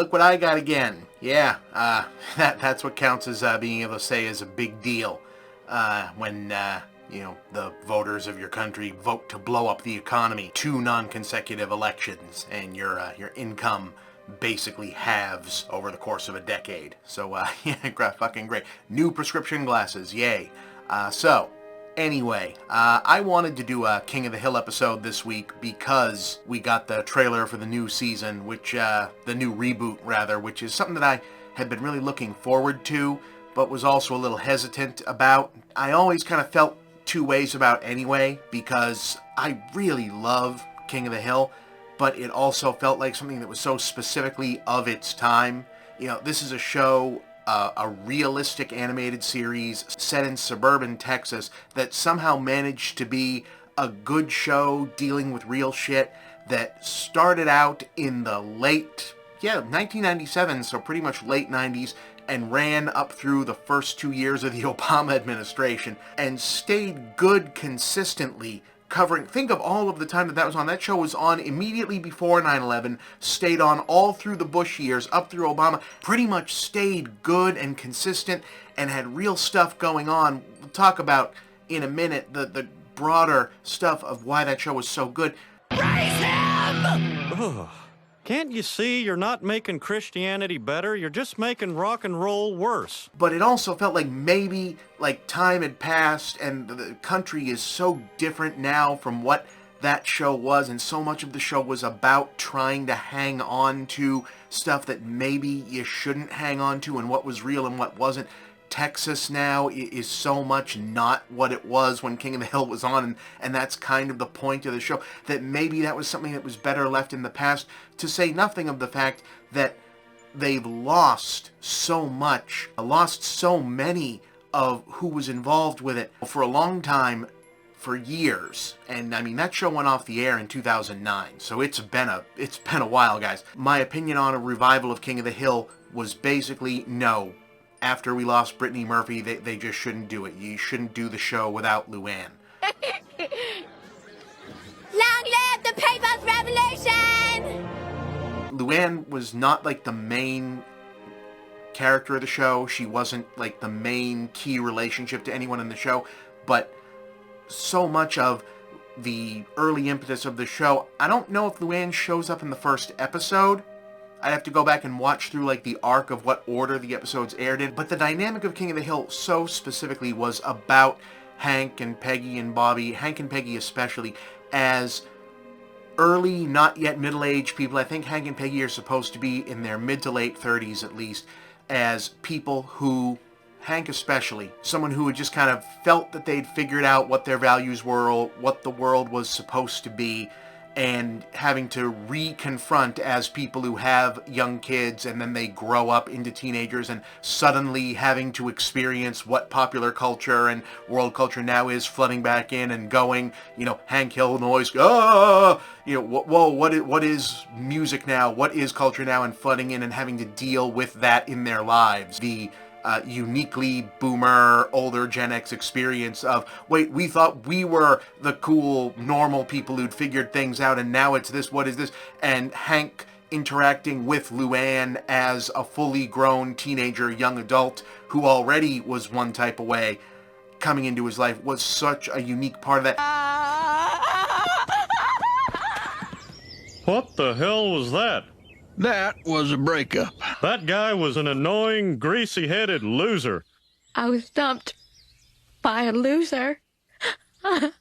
look what I got again. Yeah, that's what counts as being able to say is a big deal when, you know, the voters of your country vote to blow up the economy. 2 non-consecutive elections, and your income basically halves over the course of a decade. So, yeah, fucking great. New prescription glasses, yay. Anyway, I wanted to do a King of the Hill episode this week because we got the trailer for the new season, which, the new reboot, rather, which is something that I had been really looking forward to, but was also a little hesitant about. I always kind of felt 2 ways about anyway, because I really love King of the Hill, but it also felt like something that was so specifically of its time. You know, this is a show, a realistic animated series set in suburban Texas that somehow managed to be a good show dealing with real shit that started out in the late, 1997, so pretty much late 90s, and ran up through the first 2 years of the Obama administration and stayed good consistently, covering, think of all of the time that was on. That show was on immediately before 9/11, stayed on all through the Bush years, up through Obama, pretty much stayed good and consistent and had real stuff going on. We'll talk about in a minute the broader stuff of why that show was so good. Raise him! Ugh. Can't you see you're not making Christianity better? You're just making rock and roll worse. But it also felt like maybe like time had passed and the country is so different now from what that show was, and so much of the show was about trying to hang on to stuff that maybe you shouldn't hang on to and what was real and what wasn't. Texas now is so much not what it was when King of the Hill was on, and that's kind of the point of the show, that maybe that was something that was better left in the past, to say nothing of the fact that they've lost so much, lost so many of who was involved with it for a long time, for years. And I mean, that show went off the air in 2009, so it's been a while, guys. My opinion on a revival of King of the Hill was basically no. After we lost Brittany Murphy, they just shouldn't do it. You shouldn't do the show without Luann. Long live the People's Revolution! Luann was not like the main character of the show. She wasn't like the main key relationship to anyone in the show, but so much of the early impetus of the show, I don't know if Luann shows up in the first episode. I'd have to go back and watch through like the arc of what order the episodes aired in, but the dynamic of King of the Hill so specifically was about Hank and Peggy and Bobby, Hank and Peggy especially, as early, not yet middle-aged people. I think Hank and Peggy are supposed to be in their mid to late 30s at least, as people who, Hank especially, someone who had just kind of felt that they'd figured out what their values were, or what the world was supposed to be, and having to reconfront as people who have young kids and then they grow up into teenagers and suddenly having to experience what popular culture and world culture now is, flooding back in and going, you know, Hank Hill noise, what is music now, what is culture now, and flooding in and having to deal with that in their lives. The uniquely boomer, older Gen X experience of, wait, we thought we were the cool, normal people who'd figured things out, and now it's this, what is this? And Hank interacting with Luann as a fully grown teenager, young adult, who already was one type of way, coming into his life, was such a unique part of that. What the hell was that? That was a breakup. That guy was an annoying, greasy-headed loser. I was dumped by a loser. Ah,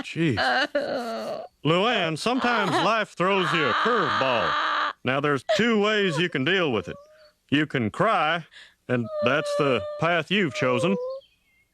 jeez. Luann, sometimes life throws you a curveball. Now, there's 2 ways you can deal with it. You can cry, and that's the path you've chosen.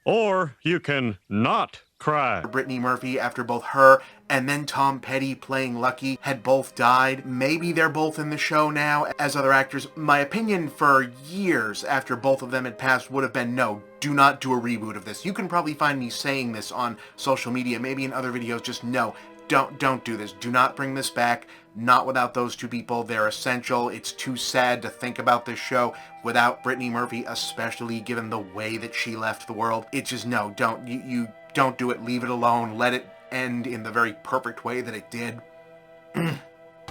Or you can not cry. Brittany Murphy, after both her and then Tom Petty playing Lucky had both died. Maybe they're both in the show now as other actors. My opinion for years after both of them had passed would have been, no, do not do a reboot of this. You can probably find me saying this on social media, maybe in other videos, just no, don't do this. Do not bring this back. Not without those 2 people. They're essential. It's too sad to think about this show without Brittany Murphy, especially given the way that she left the world. It's just, no, don't. You don't do it. Leave it alone. Let it end in the very perfect way that it did.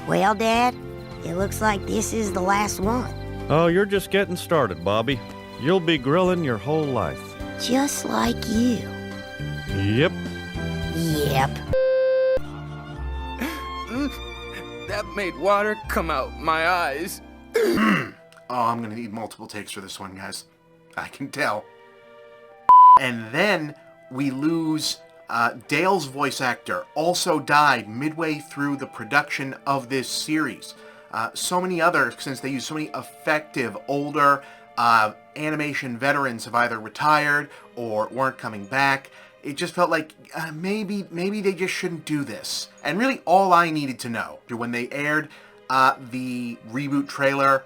Well, Dad, it looks like this is the last one. Oh, you're just getting started, Bobby. You'll be grilling your whole life. Just like you. Yep. Yep. That made water come out my eyes. Oh, I'm gonna need multiple takes for this one, guys. I can tell. And then we lose Dale's voice actor. Also died midway through the production of this series. So many others, since they use so many effective older animation veterans, have either retired or weren't coming back. It just felt like maybe they just shouldn't do this. And really, all I needed to know when they aired the reboot trailer,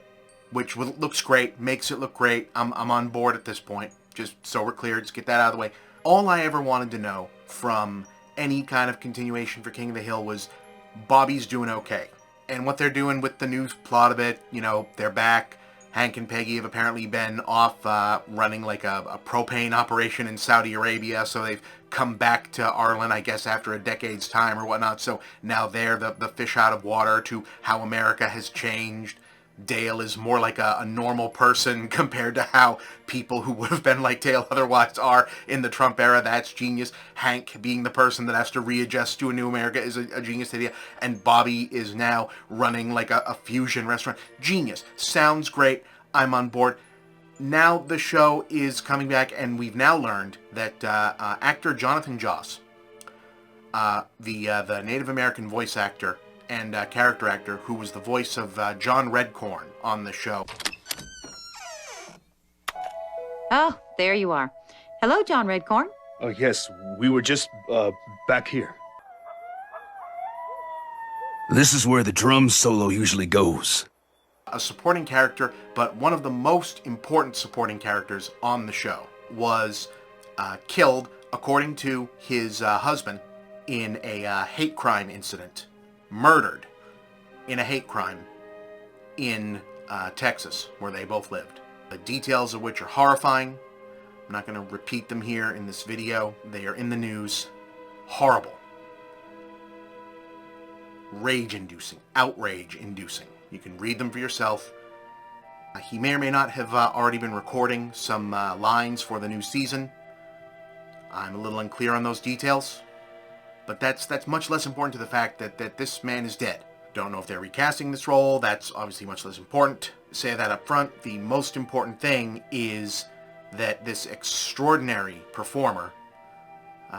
which looks great, makes it look great. I'm on board at this point. Just so we're clear, just get that out of the way. All I ever wanted to know from any kind of continuation for King of the Hill was Bobby's doing okay. And what they're doing with the new plot of it, you know, they're back. Hank and Peggy have apparently been off running like a propane operation in Saudi Arabia, so they've come back to ARLEN, I guess, after a decade's time or whatnot. So now they're the fish out of water to how America has changed. Dale is more like a normal person compared to how people who would have been like Dale otherwise are in the Trump era. That's genius. Hank being the person that has to readjust to a new America is a genius idea. And Bobby is now running like a fusion restaurant. Genius. Sounds great. I'm on board. Now the show is coming back, and we've now learned that actor Jonathan Joss, the Native American voice actor and character actor who was the voice of John Redcorn on the show. Oh, there you are. Hello, John Redcorn. Oh, yes, we were just back here. This is where the drum solo usually goes. A supporting character, but one of the most important supporting characters on the show, was killed, according to his husband, in a hate crime incident. Murdered in a hate crime in Texas, where they both lived. The details of which are horrifying. I'm not going to repeat them here in this video. They are in the news. Horrible. Rage-inducing. Outrage-inducing. You can read them for yourself. He may or may not have already been recording some lines for the new season. I'm a little unclear on those details. But that's much less important to the fact that this man is dead. Don't know if they're recasting this role. That's obviously much less important. Say that up front. The most important thing is that this extraordinary performer,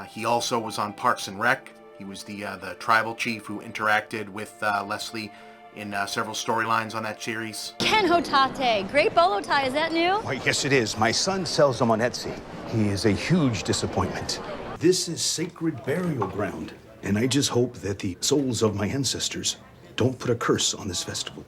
he also was on Parks and Rec. He was the tribal chief who interacted with Leslie in several storylines on that series. Ken Hotate, great bolo tie, is that new? Why, yes, it is. My son sells them on Etsy. He is a huge disappointment. This is sacred burial ground, and I just hope that the souls of my ancestors don't put a curse on this festival.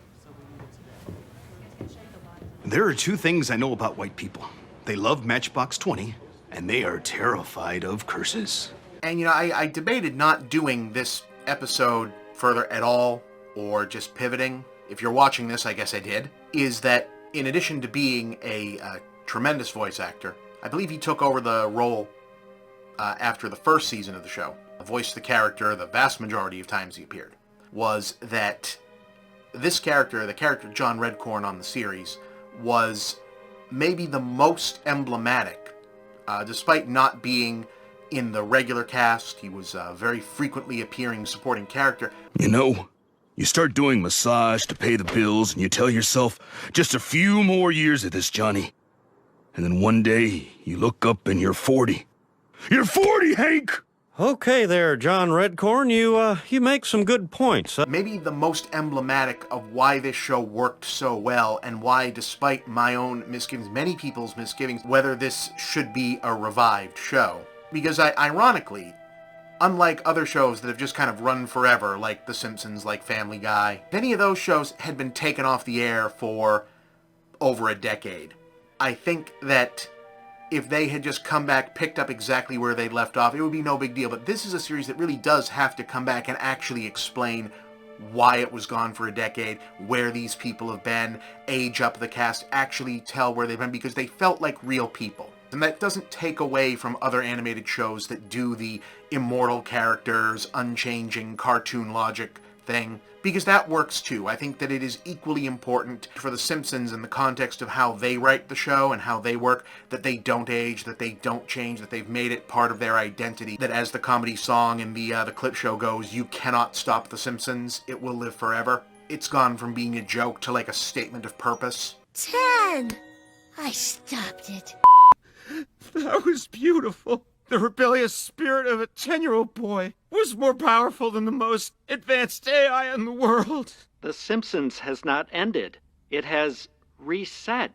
There are two things I know about white people. They love Matchbox 20, and they are terrified of curses. And, you know, I debated not doing this episode further at all, or just pivoting. If you're watching this, I guess I did. Is that, in addition to being a tremendous voice actor, I believe he took over the role after the first season of the show, voiced the character the vast majority of times he appeared, was that this character, the character John Redcorn on the series, was maybe the most emblematic, despite not being in the regular cast. He was a very frequently appearing supporting character. You know, you start doing massage to pay the bills, and you tell yourself, just a few more years of this, Johnny. And then one day, you look up and you're 40. You're 40, Hank! Okay there, John Redcorn. You make some good points. Maybe the most emblematic of why this show worked so well, and why, despite my own misgivings, many people's misgivings, whether this should be a revived show. Because ironically, unlike other shows that have just kind of run forever, like The Simpsons, like Family Guy, many of those shows had been taken off the air for over a decade. I think that if they had just come back, picked up exactly where they'd left off, it would be no big deal. But this is a series that really does have to come back and actually explain why it was gone for a decade, where these people have been, age up the cast, actually tell where they've been, because they felt like real people. And that doesn't take away from other animated shows that do the immortal characters, unchanging cartoon logic thing, because that works too. I think that it is equally important for The Simpsons in the context of how they write the show and how they work, that they don't age, that they don't change, that they've made it part of their identity, that as the comedy song and the clip show goes, you cannot stop The Simpsons, it will live forever. It's gone from being a joke to like a statement of purpose. 10! I stopped it. That was beautiful. The rebellious spirit of a 10-year-old boy was more powerful than the most advanced AI in the world. The Simpsons has not ended. It has reset.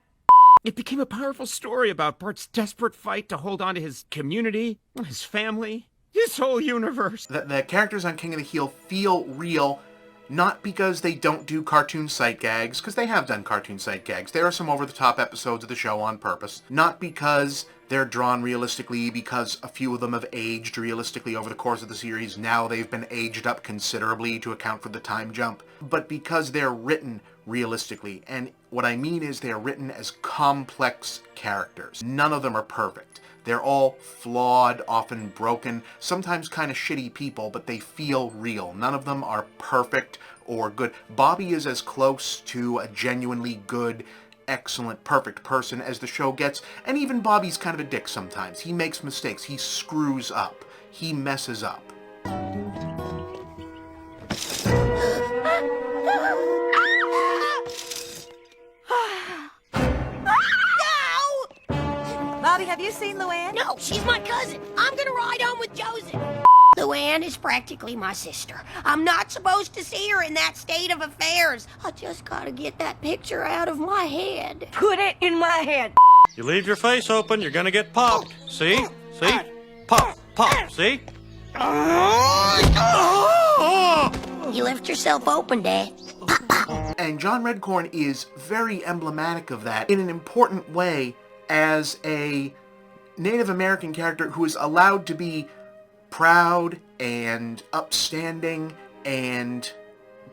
It became a powerful story about Bart's desperate fight to hold on to his community, his family, his whole universe. The characters on King of the Hill feel real, not because they don't do cartoon sight gags, because they have done cartoon sight gags. There are some over-the-top episodes of the show on purpose. Not because they're drawn realistically, because a few of them have aged realistically over the course of the series. Now they've been aged up considerably to account for the time jump. But because they're written realistically. And what I mean is they're written as complex characters. None of them are perfect. They're all flawed, often broken, sometimes kind of shitty people, but they feel real. None of them are perfect or good. Bobby is as close to a genuinely good, excellent, perfect person as the show gets, and even Bobby's kind of a dick sometimes. He makes mistakes. He screws up. He messes up. Bobby, have you seen Luann? No, she's my cousin. I'm gonna ride home with Joseph. Luann is practically my sister. I'm not supposed to see her in that state of affairs. I just gotta get that picture out of my head. Put it in my head. You leave your face open, you're gonna get popped. See? See? Pop, pop, see? You left yourself open, Dad. And John Redcorn is very emblematic of that in an important way as a Native American character who is allowed to be proud and upstanding and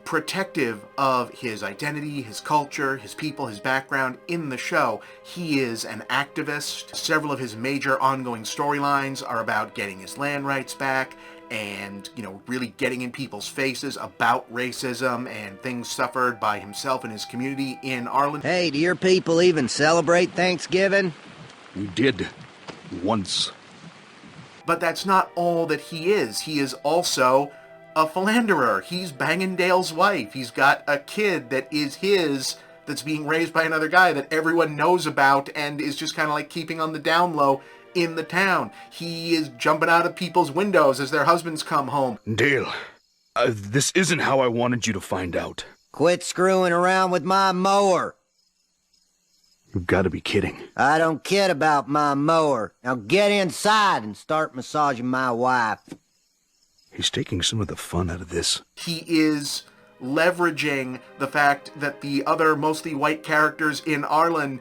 protective of his identity, his culture, his people, his background in the show. He is an activist. Several of his major ongoing storylines are about getting his land rights back and, you know, really getting in people's faces about racism and things suffered by himself and his community in ARLEN. Hey, do your people even celebrate Thanksgiving? We did. Once. But that's not all that he is. He is also a philanderer. He's banging Dale's wife. He's got a kid that is his, that's being raised by another guy that everyone knows about and is just kind of like keeping on the down low in the town. He is jumping out of people's windows as their husbands come home. Dale, this isn't how I wanted you to find out. Quit screwing around with my mower. You've got to be kidding. I don't kid about my mower. Now get inside and start massaging my wife. He's taking some of the fun out of this. He is leveraging the fact that the other mostly white characters in ARLEN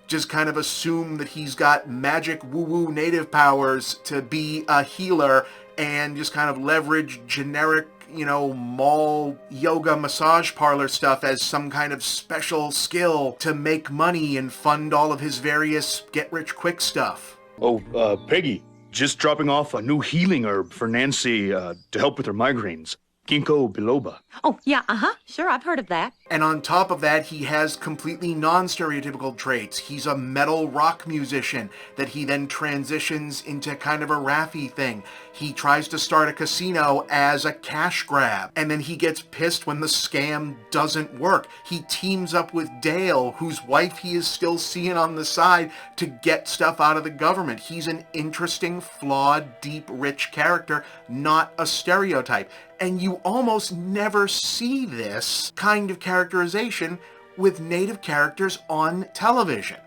just kind of assume that he's got magic woo-woo native powers to be a healer and just kind of leverage generic, you know, mall yoga massage parlor stuff as some kind of special skill to make money and fund all of his various get-rich-quick stuff. Oh, Peggy, just dropping off a new healing herb for Nancy to help with her migraines. Ginkgo biloba. Oh, yeah, sure, I've heard of that. And on top of that, he has completely non-stereotypical traits. He's a metal rock musician that he then transitions into kind of a Raffi thing. He tries to start a casino as a cash grab, and then he gets pissed when the scam doesn't work. He teams up with Dale, whose wife he is still seeing on the side, to get stuff out of the government. He's an interesting, flawed, deep, rich character, not a stereotype. And you almost never see this kind of characterization with native characters on television.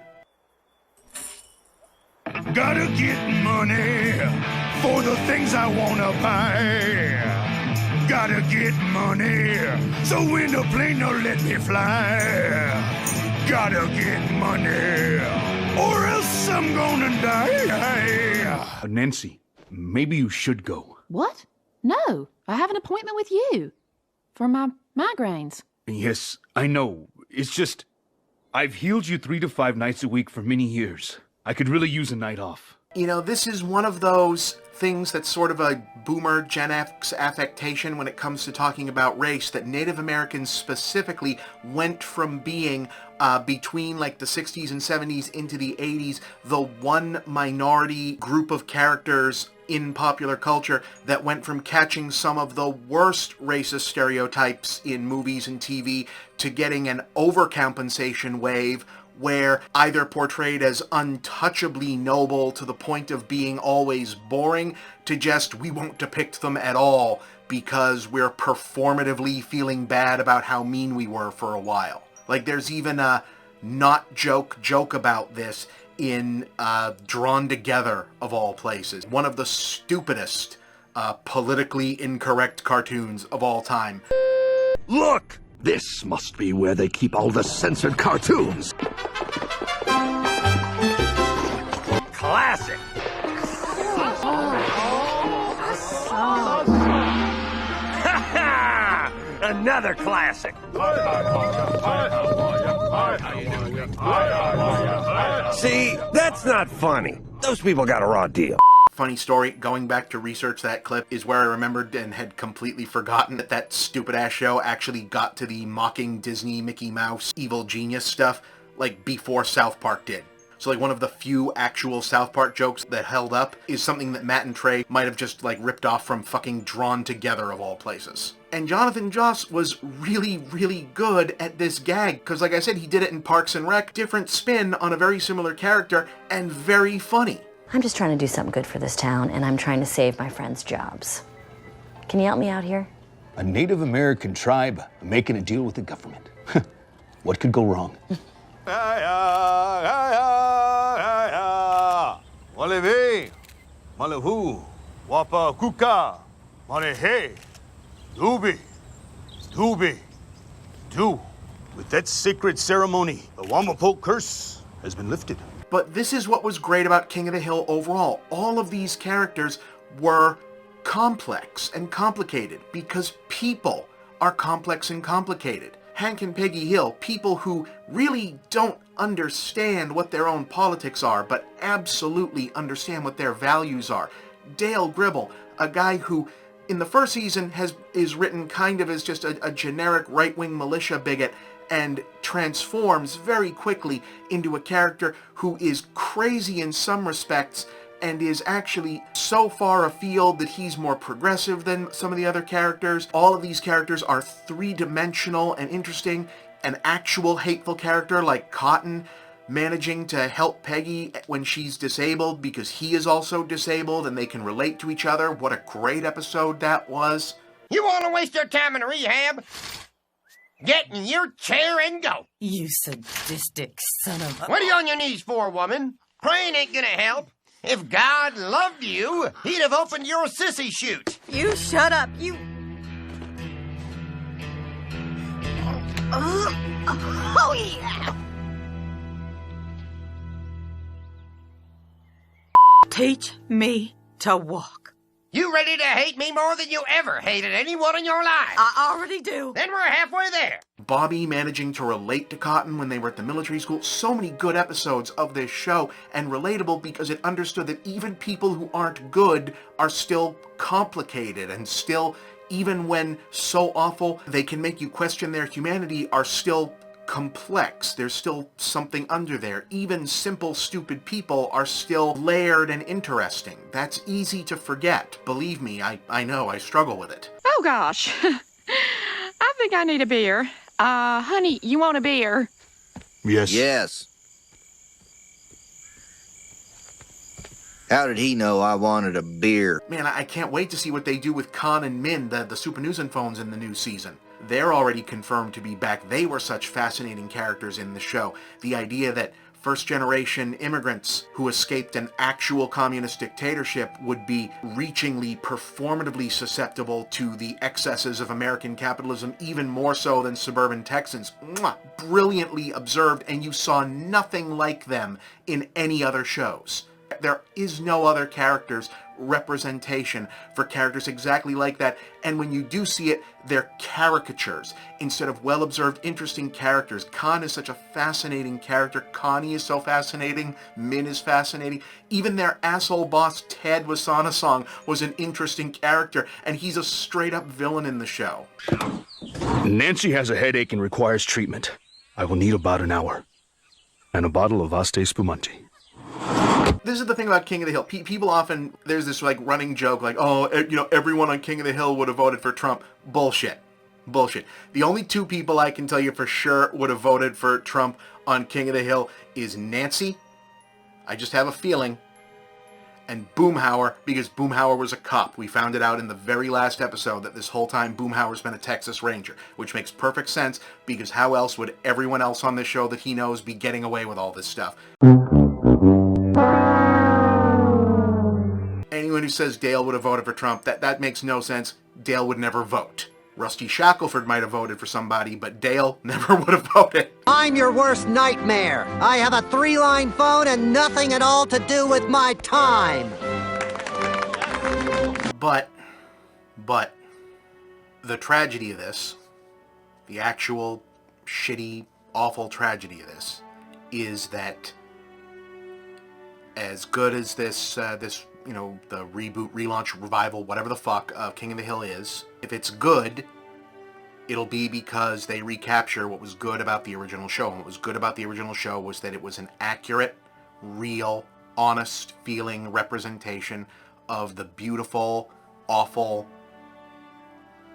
Gotta get money for the things I wanna buy. Gotta get money so when the plane don't let me fly. Gotta get money or else I'm gonna die. Nancy, maybe you should go. What? No, I have an appointment with you for my migraines. Yes, I know. It's just, I've healed you 3 to 5 nights a week for many years. I could really use a night off. You know, this is one of those things that's sort of a boomer Gen X affectation when it comes to talking about race, that Native Americans specifically went from being, between like the 60s and 70s into the 80s, the one minority group of characters in popular culture that went from catching some of the worst racist stereotypes in movies and TV to getting an overcompensation wave where either portrayed as untouchably noble to the point of being always boring, to just, we won't depict them at all because we're performatively feeling bad about how mean we were for a while. Like, there's even a not joke about this in Drawn Together, of all places. One of the stupidest politically incorrect cartoons of all time. Look! This must be where they keep all the censored cartoons. Classic! Another classic! See, that's not funny. Those people got a raw deal. Funny story, going back to research that clip is where I remembered and had completely forgotten that that stupid-ass show actually got to the mocking Disney Mickey Mouse evil genius stuff, like, before South Park did. So, like, one of the few actual South Park jokes that held up is something that Matt and Trey might have just, like, ripped off from fucking Drawn Together, of all places. And Jonathan Joss was really, really good at this gag, because, like I said, he did it in Parks and Rec, different spin on a very similar character, and very funny. I'm just trying to do something good for this town, and I'm trying to save my friends' jobs. Can you help me out here? A Native American tribe making a deal with the government. What could go wrong? Malevi, Malehu, Wapa Kuka, Malehe, Dubi, Dubi, Du. With that sacred ceremony, the Wamapop curse has been lifted. But this is what was great about King of the Hill overall. All of these characters were complex and complicated because people are complex and complicated. Hank and Peggy Hill, people who really don't understand what their own politics are, but absolutely understand what their values are. Dale Gribble, a guy who in the first season is written kind of as just a generic right-wing militia bigot, and transforms very quickly into a character who is crazy in some respects and is actually so far afield that he's more progressive than some of the other characters. All of these characters are three-dimensional and interesting. An actual hateful character like Cotton managing to help Peggy when she's disabled because he is also disabled and they can relate to each other. What a great episode that was. You want to waste your time in rehab? Get in your chair and go. You sadistic son of a... What are you on your knees for, woman? Praying ain't gonna help. If God loved you, he'd have opened your sissy chute. You shut up, you... Oh, yeah. Teach me to walk. You ready to hate me more than you ever hated anyone in your life? I already do. Then we're halfway there. Bobby managing to relate to Cotton when they were at the military school. So many good episodes of this show, and relatable because it understood that even people who aren't good are still complicated, and still, even when so awful they can make you question their humanity, are still complex. There's still something under there. Even simple, stupid people are still layered and interesting. That's easy to forget. Believe me, I know, I struggle with it. Oh gosh, I think I need a beer. Honey, you want a beer? Yes. Yes. How did he know I wanted a beer? Man, I can't wait to see what they do with Khan and Min, the Super Newson phones in the new season. They're already confirmed to be back. They were such fascinating characters in the show. The idea that first-generation immigrants who escaped an actual communist dictatorship would be reachingly, performatively susceptible to the excesses of American capitalism, even more so than suburban Texans. Mwah! Brilliantly observed, and you saw nothing like them in any other shows. There is no other characters representation for characters exactly like that. And when you do see it, they're caricatures instead of well-observed, interesting characters. Khan is such a fascinating character. Connie is so fascinating. Min is fascinating. Even their asshole boss, Ted Wasana-song, was an interesting character, and he's a straight-up villain in the show. Nancy has a headache and requires treatment. I will need about an hour. And a bottle of Vaste Spumante. This is the thing about King of the Hill. People often, there's this like running joke like, oh, you know, everyone on King of the Hill would have voted for Trump. Bullshit. Bullshit. The only two people I can tell you for sure would have voted for Trump on King of the Hill is Nancy. I just have a feeling. And Boomhauer, because Boomhauer was a cop. We found it out in the very last episode that this whole time Boomhauer's been a Texas Ranger, which makes perfect sense because how else would everyone else on this show that he knows be getting away with all this stuff? Anyone who says Dale would have voted for Trump, that makes no sense. Dale would never vote. Rusty Shackelford might have voted for somebody, but Dale never would have voted. I'm your worst nightmare. I have a 3-line phone and nothing at all to do with my time. But, the tragedy of this, the actual shitty, awful tragedy of this, is that as good as this, you know, the reboot, relaunch, revival, whatever the fuck of King of the Hill is, if it's good, it'll be because they recapture what was good about the original show. And what was good about the original show was that it was an accurate, real, honest feeling representation of the beautiful, awful,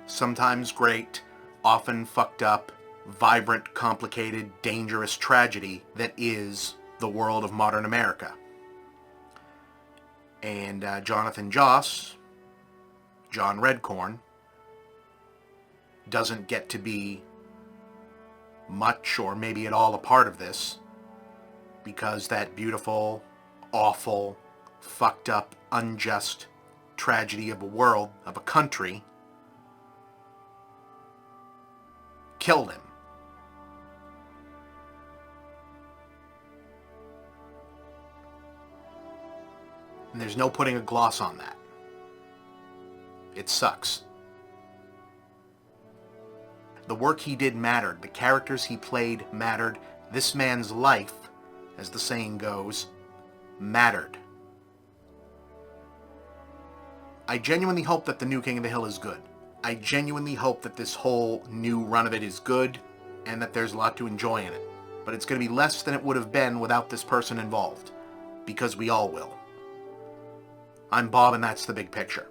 sometimes great, often fucked up, vibrant, complicated, dangerous tragedy that is the world of modern America. And Jonathan Joss, John Redcorn, doesn't get to be much or maybe at all a part of this because that beautiful, awful, fucked up, unjust tragedy of a world, of a country, killed him. And there's no putting a gloss on that. It sucks. The work he did mattered. The characters he played mattered. This man's life, as the saying goes, mattered. I genuinely hope that the new King of the Hill is good. I genuinely hope that this whole new run of it is good and that there's a lot to enjoy in it. But it's going to be less than it would have been without this person involved. Because we all will. I'm Bob, and that's the big picture.